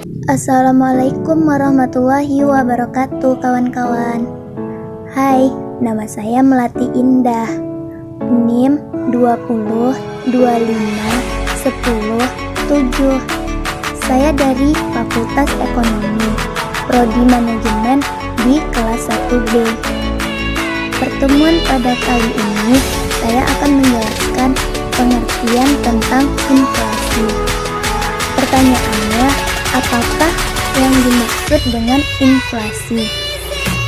Assalamualaikum warahmatullahi wabarakatuh, kawan-kawan. Hai, nama saya Melati Indah. NIM 20 25 10 7. Saya dari Fakultas Ekonomi, Prodi Manajemen di kelas 1B. Pertemuan pada kali ini saya akan menjelaskan pengertian tentang inflasi. Pertanyaannya, apakah yang dimaksud dengan inflasi?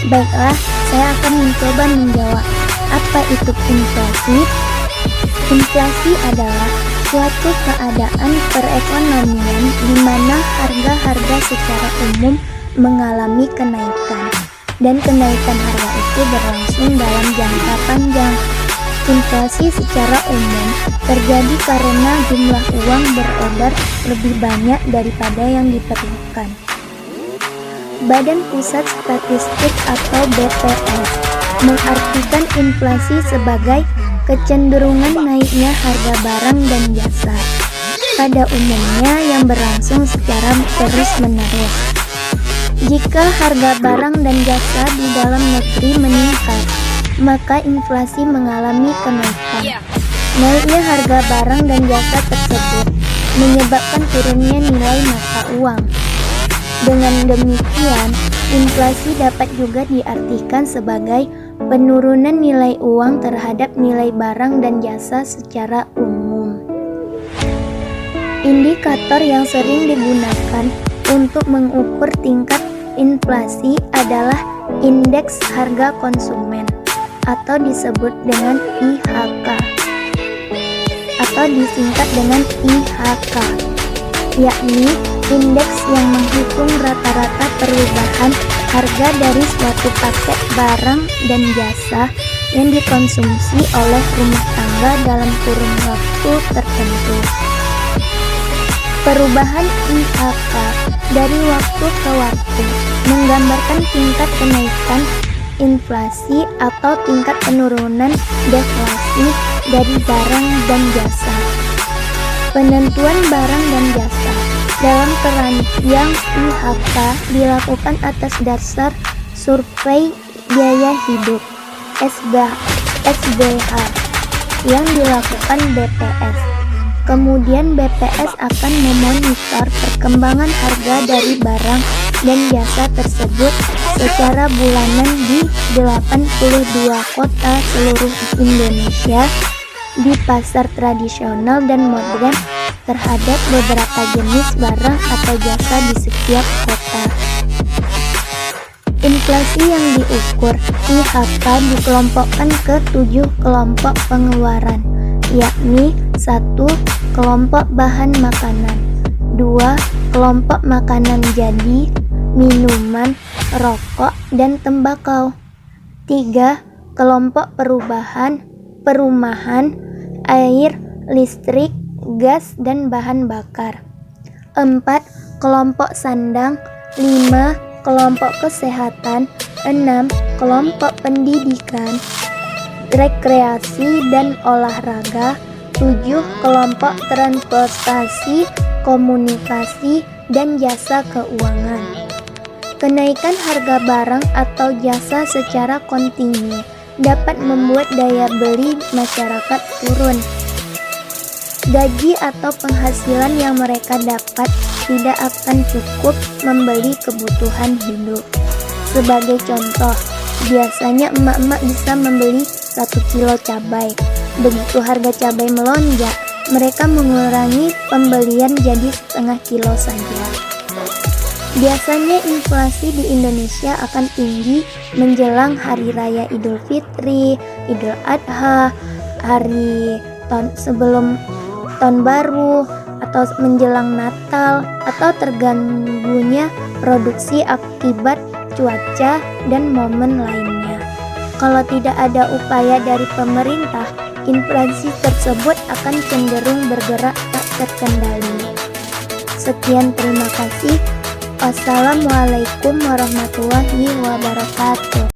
Baiklah, saya akan mencoba menjawab. Apa itu inflasi? Inflasi adalah suatu keadaan perekonomian di mana harga-harga secara umum mengalami kenaikan, dan kenaikan harga itu berlangsung dalam jangka panjang. Inflasi secara umum terjadi karena jumlah uang beredar lebih banyak daripada yang diperlukan. Badan Pusat Statistik atau BPS mengartikan inflasi sebagai kecenderungan naiknya harga barang dan jasa, pada umumnya yang berlangsung secara terus-menerus. Jika harga barang dan jasa di dalam negeri meningkat, maka inflasi mengalami kenaikan. Naiknya harga barang dan jasa tersebut menyebabkan turunnya nilai mata uang. Dengan demikian, inflasi dapat juga diartikan sebagai penurunan nilai uang terhadap nilai barang dan jasa secara umum. Indikator yang sering digunakan untuk mengukur tingkat inflasi adalah indeks harga konsumen atau disebut dengan IHK atau disingkat dengan IHK, yakni indeks yang menghitung rata-rata perubahan harga dari suatu paket barang dan jasa yang dikonsumsi oleh rumah tangga dalam kurun waktu tertentu. Perubahan IHK dari waktu ke waktu menggambarkan tingkat kenaikan inflasi atau tingkat penurunan deflasi dari barang dan jasa. Penentuan barang dan jasa dalam perancang IHK dilakukan atas dasar survei biaya hidup (SBH) yang dilakukan BPS. Kemudian BPS akan memonitor perkembangan harga dari barang dan jasa tersebut secara bulanan di 82 kota seluruh Indonesia, di pasar tradisional dan modern terhadap beberapa jenis barang atau jasa di setiap kota. Inflasi yang diukur IHK dikelompokkan ke 7 kelompok pengeluaran, yakni 1. Kelompok bahan makanan, 2. Kelompok makanan jadi, minuman, rokok, dan tembakau, 3. Kelompok perumahan, air, listrik, gas, dan bahan bakar, 4. Kelompok sandang, 5. Kelompok kesehatan, 6. Kelompok pendidikan, rekreasi, dan olahraga, 7. Kelompok transportasi, komunikasi, dan jasa keuangan. Kenaikan harga barang atau jasa secara kontinu dapat membuat daya beli masyarakat turun. Gaji atau penghasilan yang mereka dapat tidak akan cukup membeli kebutuhan hidup. Sebagai contoh, biasanya emak-emak bisa membeli 1 kilo cabai. Begitu harga cabai melonjak, mereka mengurangi pembelian jadi setengah kilo saja. Biasanya inflasi di Indonesia akan tinggi menjelang Hari Raya Idul Fitri, Idul Adha, sebelum Tahun Baru, atau menjelang Natal, atau terganggunya produksi akibat cuaca dan momen lainnya. Kalau tidak ada upaya dari pemerintah, inflasi tersebut akan cenderung bergerak tak terkendali. Sekian, terima kasih. Wassalamualaikum warahmatullahi wabarakatuh.